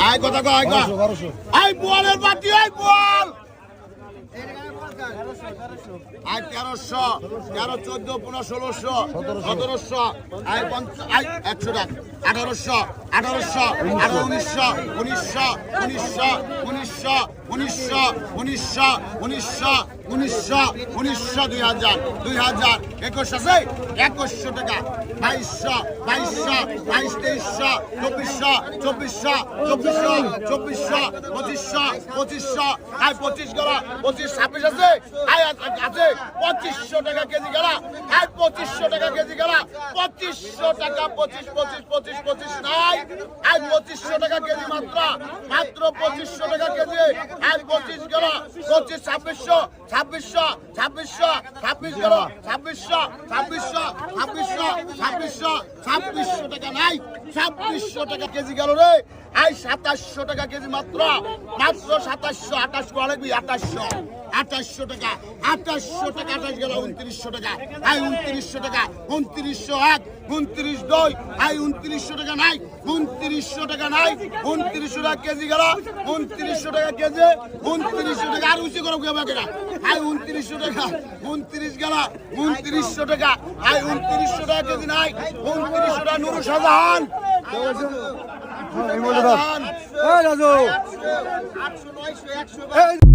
আয় কথা কো আয় কো আয় বলের বাটি আয় বল আয় 1300 13 14 15 1600 1700 আয় 100 টাকা 1800 1800 1900 1900 1900 1900 1900 1900 1900 1900 2000 2000 21 আছে 2100 টাকা 2200 2200 2200 2300 2400 2400 2400 2500 আয় 25 গলা 25 26 আছে আয় আছে 2500 টাকা কেজি গলা আয় 2500 টাকা কেজি গলা 2500 টাকা 25 25 25 25 নাই আয় 2500 টাকা কেজি মাত্র 2500 টাকা কেজি আয় 25 গলা 25 2600 2600 2600 26 গলা 2600 2600 2600 2600 টাকা নাই 2600 টাকা কেজি গেল রে আয় 2700 টাকা কেজি মাত্র 2700 28 করে লাগবি 2800 টাকা 2800 টাকা 28 গেল 2900 টাকা আয় 2900 টাকা 2901 29 2 আয় 2900 টাকা নাই 2900 টাকা নাই 2900 টাকা কেজি গেল 2900 টাকা কেজি 2900 টাকা আর উঁচু করো কেনা আয় 2900 টাকা 29 গেল 2900 টাকা আয় 2900 টাকা কেজি নাই 2900 টাকা নুরু শাহজাহান রাজু 800 900 100